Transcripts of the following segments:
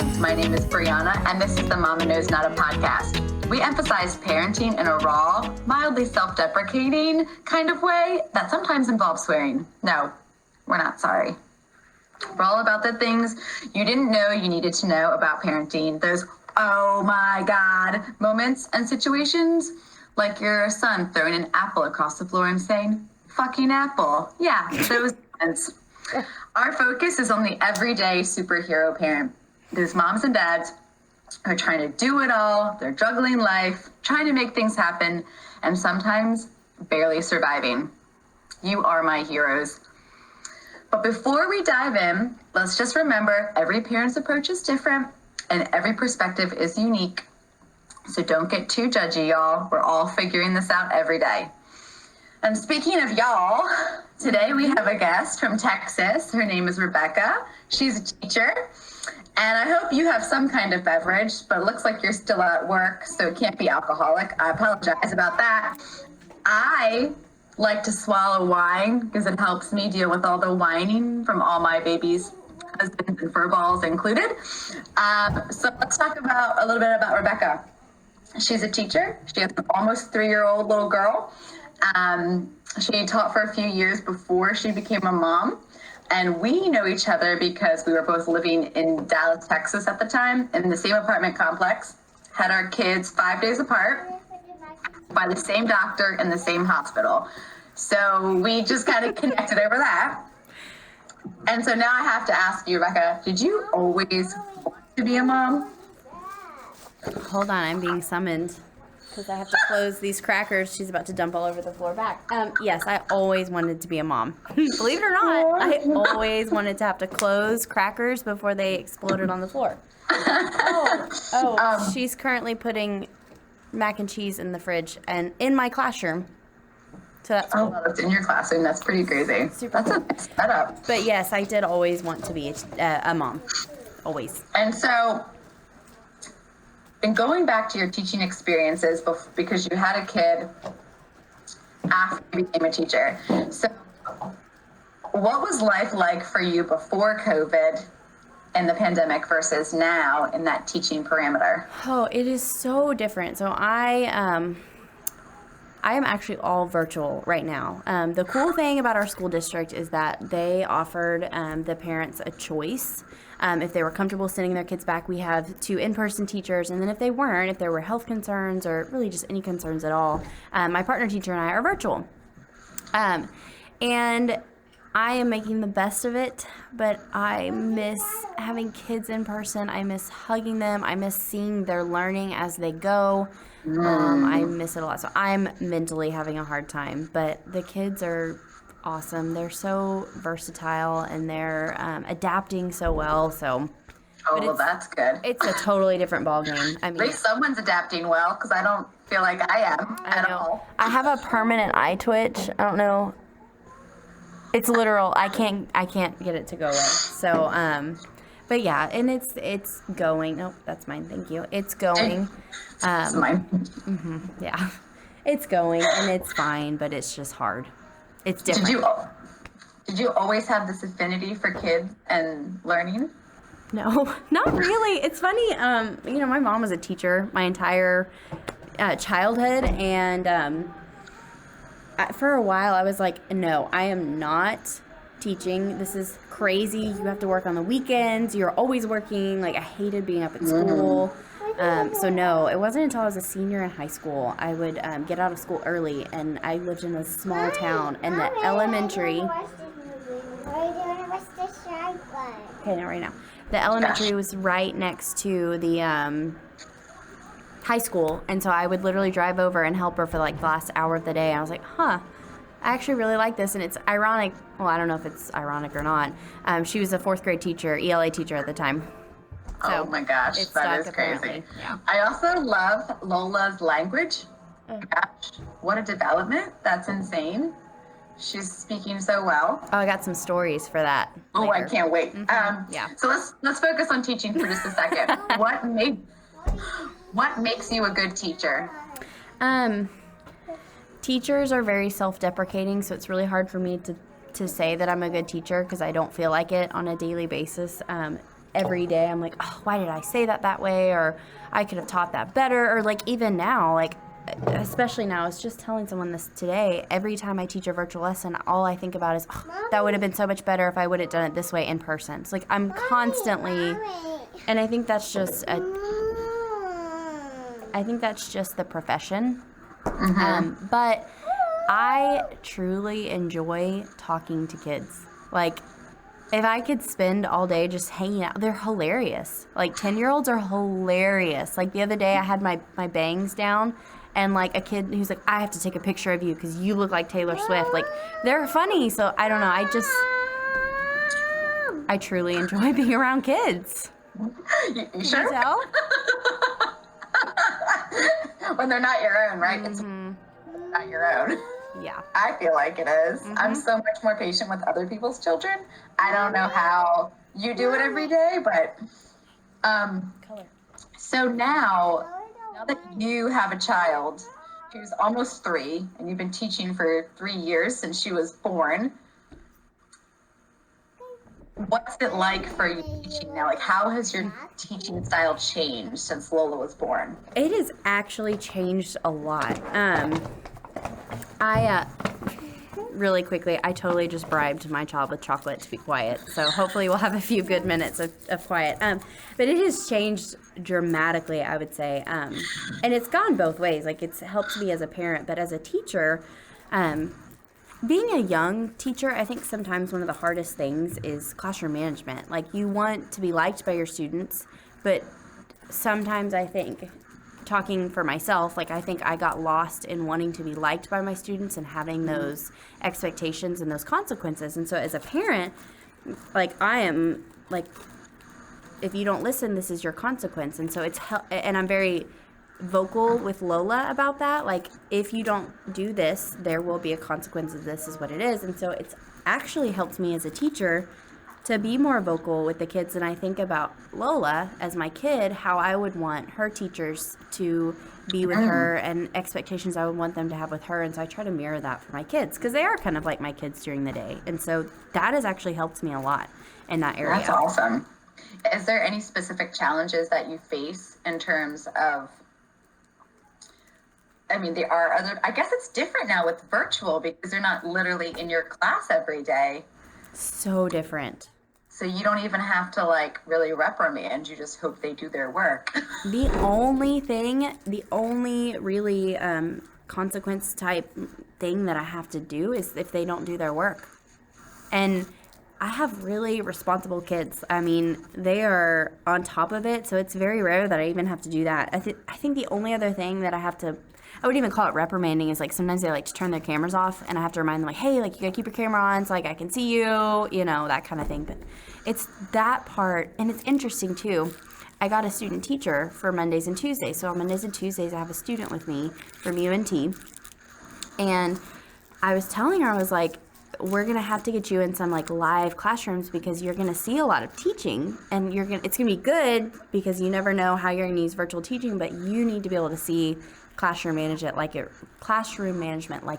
month. My name is Brianna, and this is the Mama Knows Not a podcast. We emphasize parenting in a raw, mildly self-deprecating kind of way that sometimes involves swearing. No, we're not sorry. We're all about the things you didn't know you needed to know about parenting. Those, oh my God, moments and situations, like your son throwing an apple across the floor and saying, fucking apple. Yeah, those moments. Our focus is on the everyday superhero parent. Those moms and dads are trying to do it all. They're juggling life, trying to make things happen, and sometimes barely surviving. You are my heroes. But before we dive in, let's just remember every parent's approach is different and every perspective is unique. So don't get too judgy, y'all. We're all figuring this out every day. And speaking of y'all, today we have a guest from Texas. Her name is Rebecca. She's a teacher. And I hope you have some kind of beverage, but it looks like you're still at work, so it can't be alcoholic. I apologize about that. I like to swallow wine because it helps me deal with all the whining from all my babies, husbands and fur balls included. So let's talk about a little bit about Rebecca. She's a teacher. She has an almost 3-year-old little girl. She taught for a few years before she became a mom. And we know each other because we were both living in Dallas, Texas at the time, in the same apartment complex, had our kids 5 days apart by the same doctor in the same hospital. So we just kind of connected over that. And so now I have to ask you, Rebecca, did you always want to be a mom? Hold on, I'm being summoned because I have to close these crackers. She's about to dump all over the floor back. Yes, I always wanted to be a mom. Believe it or not, I always wanted to have to close crackers before they exploded on the floor. She's currently putting mac and cheese in the fridge and in my classroom. So that's cool. Oh, it's in your classroom. That's pretty crazy. Super That's cool. a nice setup. But yes, I did always want to be a mom. Always. And so, in going back to your teaching experiences, because you had a kid after you became a teacher, so what was life like for you before COVID and the pandemic versus now in that teaching parameter? Oh, it is so different. So I am actually all virtual right now. The cool thing about our school district is that they offered the parents a choice. If they were comfortable sending their kids back, we have 2 in-person teachers. And then if they weren't, if there were health concerns or really just any concerns at all, my partner teacher and I are virtual. And I am making the best of it, but I miss having kids in person. I miss hugging them. I miss seeing their learning as they go. I miss it a lot. So I'm mentally having a hard time, but the kids are awesome. They're so versatile and they're adapting so well. So, well, that's good. It's a totally different ballgame. I mean, at least someone's adapting well, because I don't feel like I am at all. I have a permanent eye twitch. I don't know. It's literal. I can't get it to go away. So, but yeah, and it's going. Oh, that's mine. Thank you. It's going. It's mine. Yeah, it's going and it's fine, but it's just hard. It's different. Did you always have this affinity for kids and learning? No, not really. It's funny. My mom was a teacher my entire childhood, and for a while I was like, no, I am not teaching. This is crazy. You have to work on the weekends. You're always working. Like, I hated being up at school. So no, it wasn't until I was a senior in high school I would get out of school early, and I lived in a small town, and the elementary. Okay, not right now. The elementary was right next to the high school, and so I would literally drive over and help her for like the last hour of the day. I was like, I actually really like this, and it's ironic. Well, I don't know if it's ironic or not. She was a 4th grade teacher, ELA teacher at the time. So oh my gosh, that is crazy. Yeah. I also love Lola's language. Gosh, what a development. That's insane. She's speaking so well. Oh, I got some stories for that. Oh, later. I can't wait. Yeah. So let's focus on teaching for just a second. What makes you a good teacher? Teachers are very self-deprecating, so it's really hard for me to say that I'm a good teacher because I don't feel like it on a daily basis. every day I'm like, oh, why did I say that way? Or I could have taught that better. Or like even now, like especially now, I was just telling someone this today. Every time I teach a virtual lesson, all I think about is, oh, that would have been so much better if I would have done it this way in person. It's like I'm constantly, and I think that's just the profession. But I truly enjoy talking to kids. Like, if I could spend all day just hanging out, they're hilarious. Like, 10-year-olds are hilarious. Like, the other day I had my bangs down, and, like, a kid who's like, I have to take a picture of you because you look like Taylor Swift. Like, they're funny. So, I don't know. I truly enjoy being around kids. You Can sure? you tell? When they're not your own, right? It's not your own. Yeah. I feel like it is. I'm so much more patient with other people's children. I don't know how you do it every day, but so now that you have a child who's almost 3 and you've been teaching for 3 years since she was born, what's it like for you teaching now? Like, how has your teaching style changed since Lola was born? It has actually changed a lot. Really quickly, I totally just bribed my child with chocolate to be quiet. So hopefully we'll have a few good minutes of quiet. But it has changed dramatically, I would say. And it's gone both ways. Like, it's helped me as a parent, but as a teacher, being a young teacher, I think sometimes one of the hardest things is classroom management. Like, you want to be liked by your students, but sometimes I think, talking for myself, like, I think I got lost in wanting to be liked by my students and having those expectations and those consequences. And so as a parent, like, I am like, if you don't listen, this is your consequence. And so and I'm very vocal with Lola about that. Like, if you don't do this, there will be a consequence of this is what it is. And so it's actually helped me as a teacher to be more vocal with the kids. And I think about Lola as my kid, how I would want her teachers to be with her and expectations I would want them to have with her. And so I try to mirror that for my kids because they are kind of like my kids during the day. And so that has actually helped me a lot in that area. That's awesome. Is there any specific challenges that you face in terms of, I mean, there are other, I guess it's different now with virtual because they're not literally in your class every day. So different. So you don't even have to, like, really reprimand. You just hope they do their work. The only really consequence type thing that I have to do is if they don't do their work. And I have really responsible kids. I mean, they are on top of it, so it's very rare that I even have to do that. I think the only other thing that I wouldn't even call it reprimanding, is like sometimes they like to turn their cameras off and I have to remind them, like, hey, like, you gotta keep your camera on so like I can see you, you know, that kind of thing. But it's that part, and it's interesting too. I got a student teacher for Mondays and Tuesdays. So on Mondays and Tuesdays I have a student with me from UNT, and I was telling her, I was like, we're gonna have to get you in some like live classrooms because you're gonna see a lot of teaching, and it's gonna be good because you never know how you're gonna use virtual teaching, but you need to be able to see classroom management like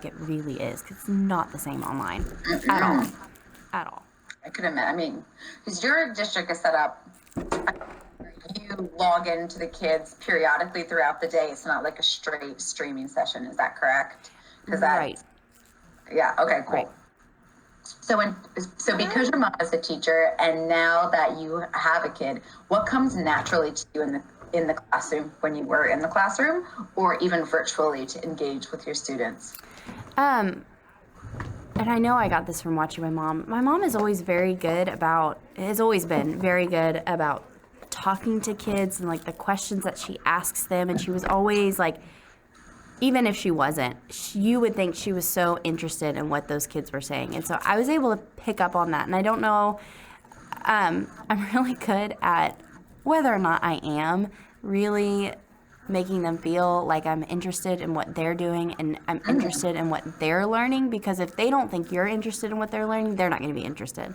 it really is, because it's not the same online at all. I could imagine. I mean, because your district is set up, you log into the kids periodically throughout the day. It's not like a straight streaming session. Is that correct? Right. Yeah. Okay. Cool. Right. So because your mom is a teacher, and now that you have a kid, what comes naturally to you in the classroom when you were in the classroom, or even virtually, to engage with your students? And I know I got this from watching my mom. My mom has always been very good about talking to kids and like the questions that she asks them. And she was always like, even if she wasn't, you would think she was so interested in what those kids were saying. And so I was able to pick up on that. And I don't know, I'm really good at, whether or not I am, really making them feel like I'm interested in what they're doing and I'm interested in what they're learning, because if they don't think you're interested in what they're learning, they're not going to be interested.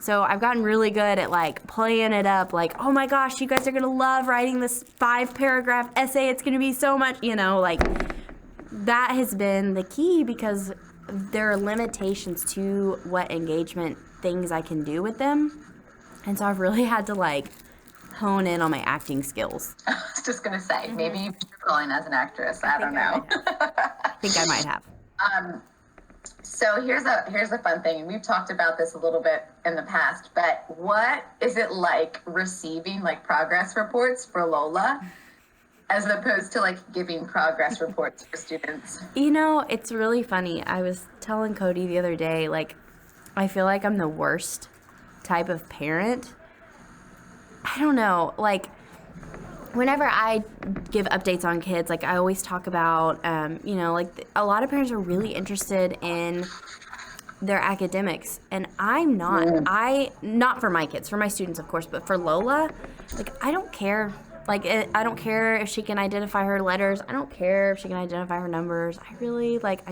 So I've gotten really good at like playing it up, like, oh my gosh, you guys are going to love writing this 5-paragraph essay. It's going to be so much, you know, like that has been the key, because there are limitations to what engagement things I can do with them. And so I've really had to like hone in on my acting skills. I was just going to say, maybe you're calling as an actress. I don't know. I think I might have. So here's a fun thing, and we've talked about this a little bit in the past, but what is it like receiving like progress reports for Lola as opposed to like giving progress reports for students? You know, it's really funny. I was telling Cody the other day, like, I feel like I'm the worst type of parent. I don't know, like, whenever I give updates on kids, like I always talk about, you know, like a lot of parents are really interested in their academics, and I'm not. Not for my kids, for my students, of course, but for Lola, like I don't care. Like I don't care if she can identify her letters. I don't care if she can identify her numbers. I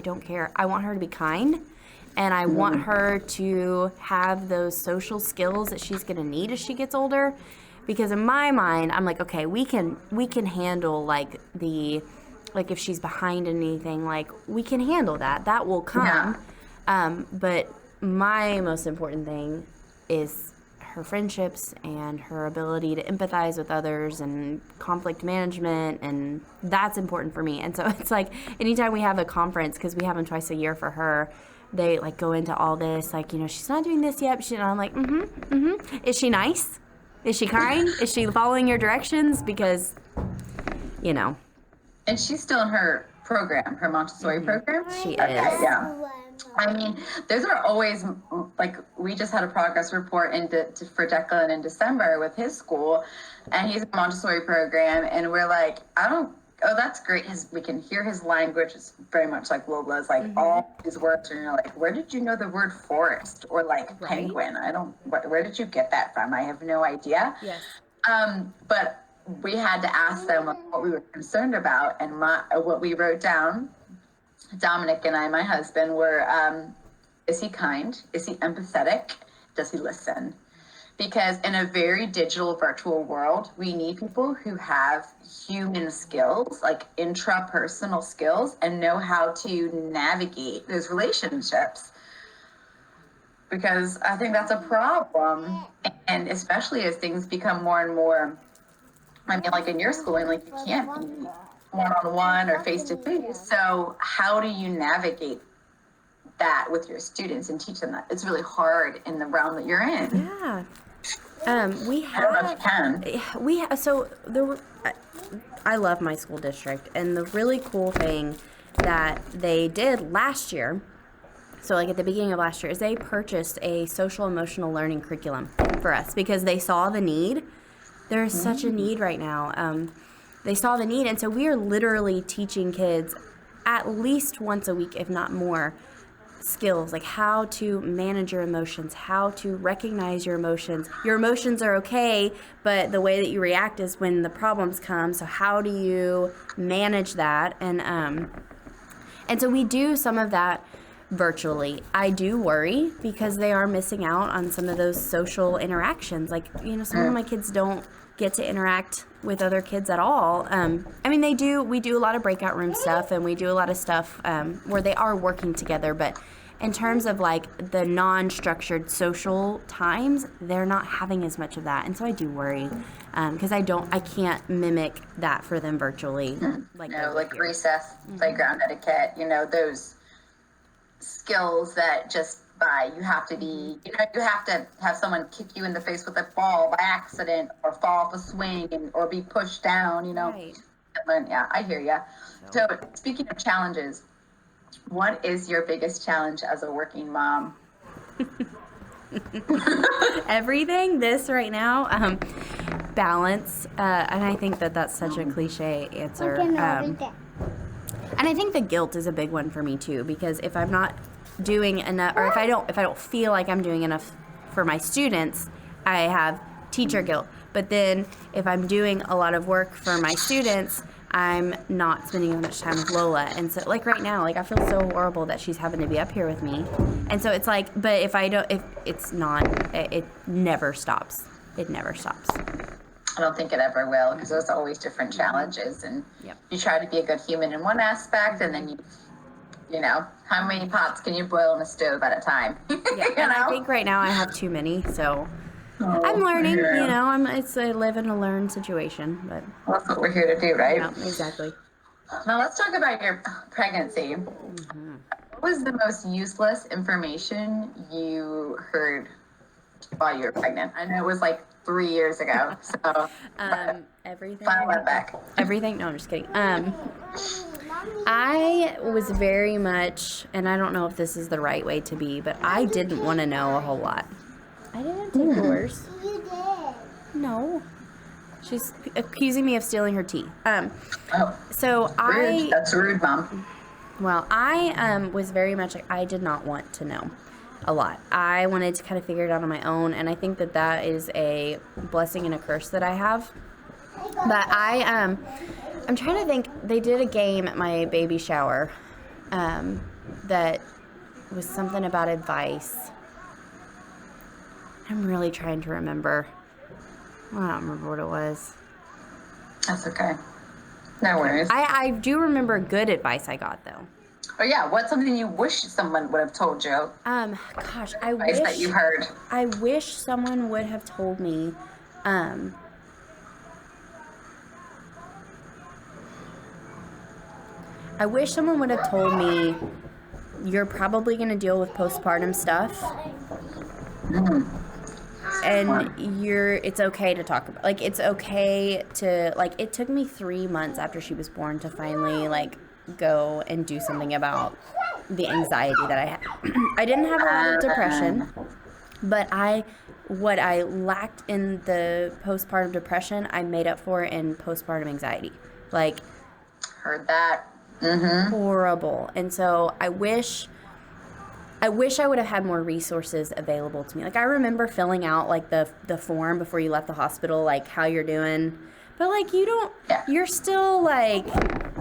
don't care. I want her to be kind, and I want her to have those social skills that she's going to need as she gets older. Because in my mind, I'm like, okay, we can handle like if she's behind in anything, like we can handle that. That will come. Yeah. But my most important thing is her friendships and her ability to empathize with others and conflict management, and that's important for me. And so it's like anytime we have a conference, because we have them twice a year for her, they like go into all this, like, you know, she's not doing this yet. And I'm like, Is she nice? Is she kind? Is she following your directions? Because, you know. And she's still in her program, her Montessori program? She is. Yeah. I mean, those are always, like, we just had a progress report for Declan in December with his school, and he's in a Montessori program, and we're like, that's great. We can hear his language. It's very much like Lola's, like all these words, and you're like, where did you know the word forest or like penguin? Where did you get that from? I have no idea. Yes. But we had to ask them what we were concerned about, and what we wrote down, Dominic and I, my husband, were, is he kind? Is he empathetic? Does he listen? Because in a very digital, virtual world, we need people who have human skills, like intrapersonal skills, and know how to navigate those relationships. Because I think that's a problem. And especially as things become more and more, I mean, like in your schooling, like you can't be one-on-one or face-to-face. So how do you navigate that with your students and teach them that? It's really hard in the realm that you're in. Yeah. I don't know if you can. I love my school district, and the really cool thing that they did last year, so like at the beginning of last year, is they purchased a social emotional learning curriculum for us because they saw the need. There's such a need right now. They saw the need, and so we are literally teaching kids at least once a week, if not more, skills like how to manage your emotions, how to recognize your emotions. Your emotions are okay, but the way that you react is when the problems come. So how do you manage that? And so we do some of that virtually. I do worry because they are missing out on some of those social interactions. Like, you know, some of my kids don't get to interact with other kids at all. I mean, we do a lot of breakout room stuff, and we do a lot of stuff where they are working together, but in terms of like the non-structured social times, they're not having as much of that. And so I do worry because I can't mimic that for them virtually. Like recess, playground etiquette, you know, those skills that just you have to be, you have to have someone kick you in the face with a ball by accident or fall off a swing or be pushed down, you know. Right. Yeah, I hear you. So speaking of challenges, what is your biggest challenge as a working mom? Everything. This right now, balance. And I think that's such a cliche answer. And I think the guilt is a big one for me too, because if I'm not doing enough, or if I don't feel like I'm doing enough for my students, I have teacher guilt. But then if I'm doing a lot of work for my students, I'm not spending as much time with Lola. And so like right now, like I feel so horrible that she's having to be up here with me. And so it's like, but if it never stops. It never stops. I don't think it ever will, because there's always different challenges, and you try to be a good human in one aspect, and then you know, how many pots can you boil in a stove at a time? Yeah, and I think right now I have too many, so I'm learning, yeah. you know, it's a live and a learn situation, but That's what we're here to do, right? yeah, exactly. Now let's talk about your pregnancy. What was the most useless information you heard while you were pregnant? I know it was like 3 years ago, so Everything. file that back. Everything. No, I'm just kidding. I was very much, and I don't know if this is the right way to be, but I didn't want to know a whole lot. I didn't take yours. You did. No. She's accusing me of stealing her tea. Oh, So rude. That's rude, Mom. Well, I was very much like, I did not want to know a lot. I wanted to kind of figure it out on my own, and I think that that is a blessing and a curse that I have. But I'm trying to think. They did a game at my baby shower that was something about advice. I'm really trying to remember. I don't remember what it was. That's okay. No worries. I do remember good advice I got, though. Oh yeah, what's something you wish someone would have told you? Gosh, I Advice that you heard. I wish someone would have told me, I wish someone would have told me, you're probably going to deal with postpartum stuff. And it's okay to talk about, like, it's okay to, like, it took me 3 months after she was born to finally, like, go and do something about the anxiety that I had. I didn't have a lot of depression, but what I lacked in the postpartum depression, I made up for in postpartum anxiety. Like, Heard that. Mm-hmm. horrible. And so I wish I would have had more resources available to me. Like, I remember filling out, like, the form before you left the hospital, like, how you're doing. But, like, you're still, like,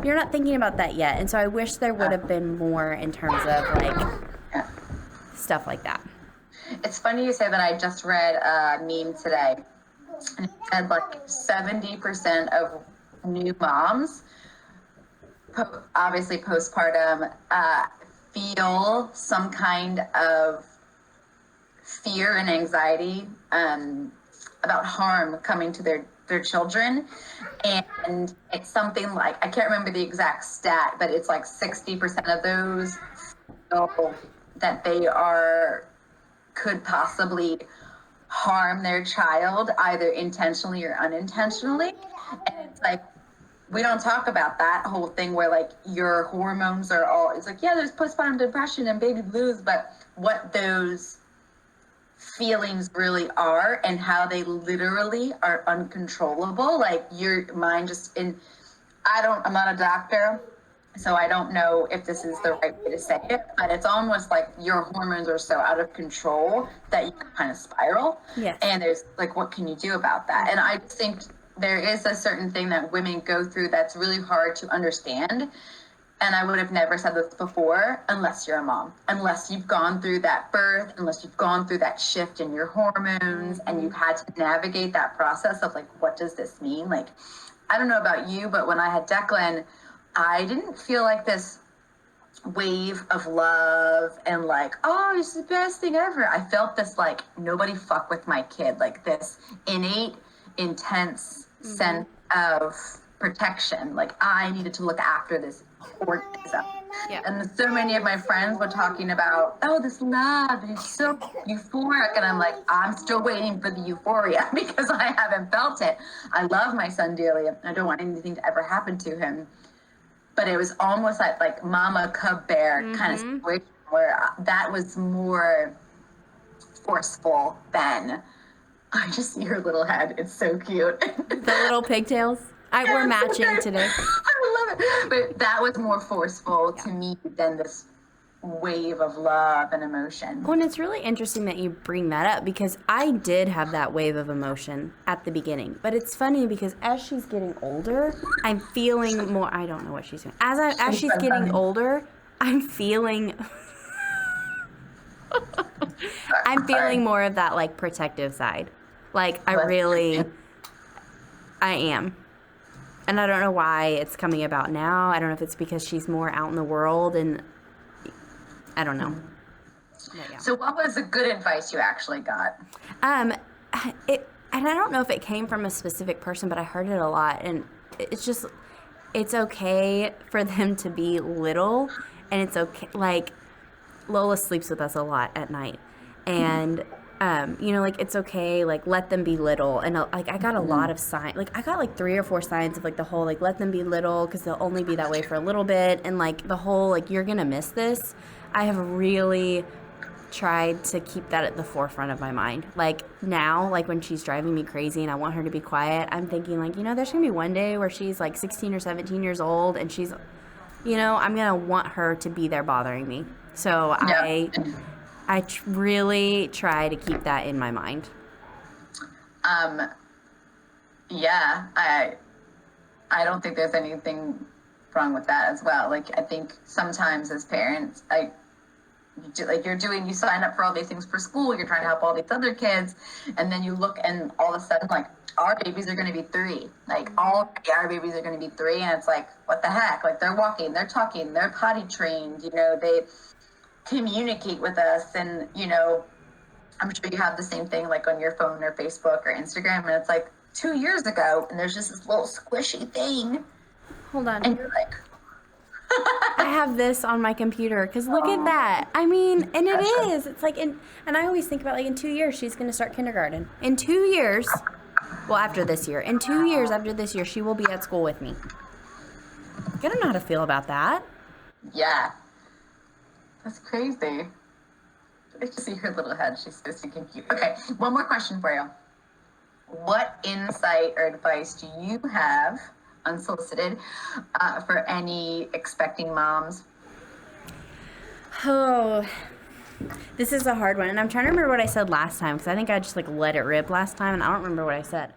you're not thinking about that yet. And so I wish there would have been more in terms of, like, stuff like that. It's funny you say that. I just read a meme today. And it said, like, 70% of new moms, obviously postpartum, feel some kind of fear and anxiety about harm coming to their children. And it's something like, I can't remember the exact stat, but it's like 60% of those feel that they could possibly harm their child, either intentionally or unintentionally. And it's like, we don't talk about that whole thing where, like, your hormones are all, it's like, yeah, there's postpartum depression and baby blues, but what those feelings really are and how they literally are uncontrollable. Like, your mind I'm not a doctor, so I don't know if this is the right way to say it, but it's almost like your hormones are so out of control that you kind of spiral. Yes. And there's, like, what can you do about that? And I think there is a certain thing that women go through that's really hard to understand. And I would have never said this before, unless you're a mom, unless you've gone through that birth, unless you've gone through that shift in your hormones and you've had to navigate that process of, like, what does this mean? Like, I don't know about you, but when I had Declan, I didn't feel like this wave of love and, like, oh, it's the best thing ever. I felt this, like, nobody fuck with my kid, like this innate, intense sense of protection. Like, I needed to look after this organism. Yeah. And so many of my friends were talking about, oh, this love, it's so euphoric. And I'm like, I'm still waiting for the euphoria because I haven't felt it. I love my son dearly. I don't want anything to ever happen to him. But it was almost like mama cub bear kind of situation where that was more forceful than, I just see her little head. It's so cute. The little pigtails. We're matching today. I love it. But that was more forceful to me than this wave of love and emotion. Well, and it's really interesting that you bring that up because I did have that wave of emotion at the beginning. But it's funny because as she's getting older, I'm feeling more. I don't know what she's doing. As she's getting older, I'm feeling. I'm feeling more of that, like, protective side. Like, I am. And I don't know why it's coming about now. I don't know if it's because she's more out in the world, and I don't know. But yeah. So what was the good advice you actually got? and I don't know if it came from a specific person, but I heard it a lot. And it's just, it's okay for them to be little, and it's okay. Like, Lola sleeps with us a lot at night, and like, it's okay, like, let them be little. And like, I got a lot of signs, like, I got like 3 or 4 signs of like the whole, like, let them be little because they'll only be that way for a little bit, and like the whole, like, you're gonna miss this. I have really tried to keep that at the forefront of my mind. Like, now, like, when she's driving me crazy and I want her to be quiet, I'm thinking, like, there's gonna be one day where she's like 16 or 17 years old, and she's, I'm gonna want her to be there bothering me. So Yeah. I really try to keep that in my mind. Yeah, I don't think there's anything wrong with that as well. Like, I think sometimes as parents, you sign up for all these things for school, you're trying to help all these other kids, and then you look and all of a sudden, like, our babies are going to be 3. Like, all our babies are going to be 3, and it's like, what the heck? Like, they're walking, they're talking, they're potty trained, they communicate with us, and, I'm sure you have the same thing, like, on your phone or Facebook or Instagram, and it's like 2 years ago, and there's just this little squishy thing. Hold on. And you're like, I have this on my computer because look at that. I mean, and it is. It's like, and I always think about, like, in 2 years, she's going to start kindergarten. In 2 years, well, after this year, in 2 years after this year, she will be at school with me. I don't know how to feel about that. Yeah. That's crazy. I just see her little head. She's so stinking cute. Okay, one more question for you. What insight or advice do you have, unsolicited, for any expecting moms? Oh, this is a hard one. And I'm trying to remember what I said last time, because I think I just, like, let it rip last time, and I don't remember what I said.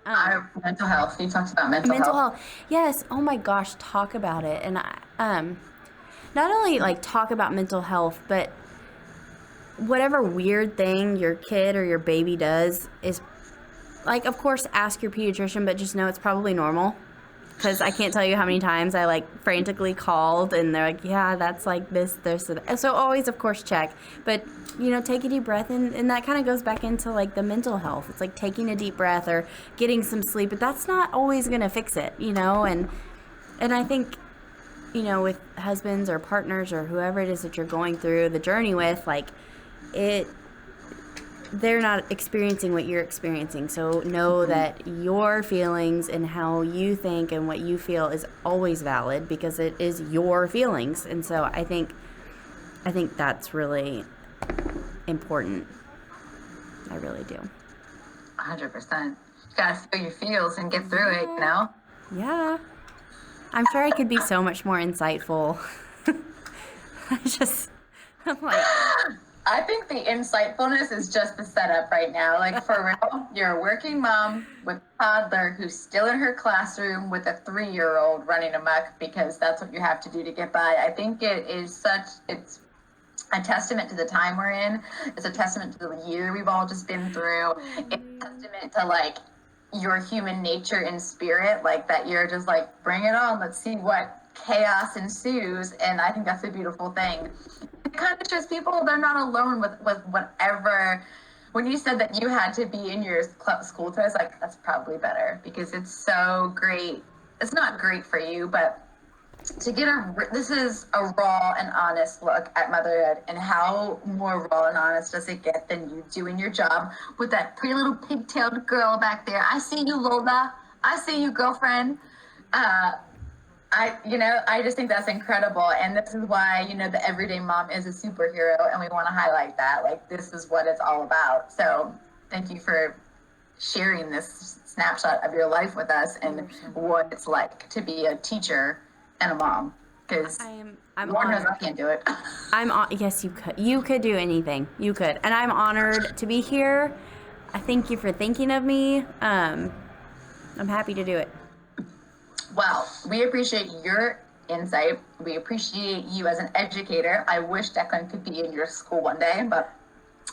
Mental health. You talked about mental health. Yes. Oh, my gosh. Talk about it. And not only, like, talk about mental health, but whatever weird thing your kid or your baby does is, like, of course, ask your pediatrician, but just know it's probably normal. Because I can't tell you how many times I, like, frantically called, and they're like, yeah, that's like this, and that. So always, of course, check. But, take a deep breath, and that kind of goes back into, like, the mental health. It's like taking a deep breath or getting some sleep, but that's not always going to fix it, and I think, with husbands or partners or whoever it is that you're going through the journey with, like, they're not experiencing what you're experiencing. So know that your feelings and how you think and what you feel is always valid, because it is your feelings. And so I think that's really important. I really do. 100%. You gotta feel your feels and get through it, Yeah. I'm sure I could be so much more insightful. I'm like... I think the insightfulness is just the setup right now. Like, for real, you're a working mom with a toddler who's still in her classroom with a 3-year-old running amok, because that's what you have to do to get by. I think it's a testament to the time we're in. It's a testament to the year we've all just been through. It's a testament to, like, your human nature and spirit, like, that you're just like, bring it on. Let's see what chaos ensues. And I think that's a beautiful thing. It kind of shows people they're not alone with whatever. When you said that you had to be in your school today, I was like, that's probably better, because it's so great. It's not great for you, but to get this is a raw and honest look at motherhood, and how more raw and honest does it get than you doing your job with that pretty little pigtailed girl back there. I see you, Lola. I see you, girlfriend. I just think that's incredible. And this is why, the everyday mom is a superhero, and we want to highlight that. Like, this is what it's all about. So thank you for sharing this snapshot of your life with us and what it's like to be a teacher and a mom. Because I'm Lord knows honored. I can't do it. Yes, you could. You could do anything. You could. And I'm honored to be here. I thank you for thinking of me. I'm happy to do it. Well, we appreciate your insight. We appreciate you as an educator. I wish Declan could be in your school one day, but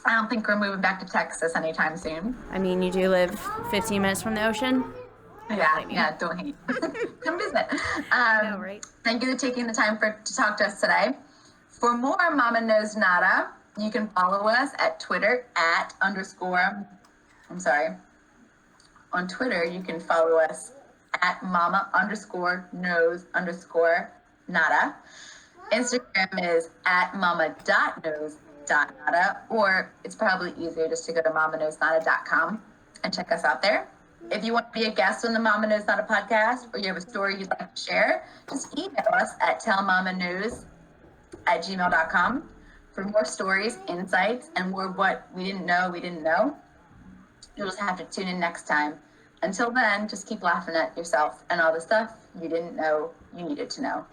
I don't think we're moving back to Texas anytime soon. I mean, you do live 15 minutes from the ocean. Yeah, don't hate. Come visit. know, right? Thank you for taking the time to talk to us today. For more Mama Knows Nada, you can follow us at Twitter @_ On Twitter, you can follow us at mama_knows_nada. Instagram is at mama.knows.nada, or it's probably easier just to go to mamaknowsnada.com and check us out there. If you want to be a guest on the Mama Knows Nada podcast, or you have a story you'd like to share, just email us at tellmamanews@gmail.com for more stories, insights, and more what we didn't know. You'll just have to tune in next time. Until then, just keep laughing at yourself and all the stuff you didn't know you needed to know.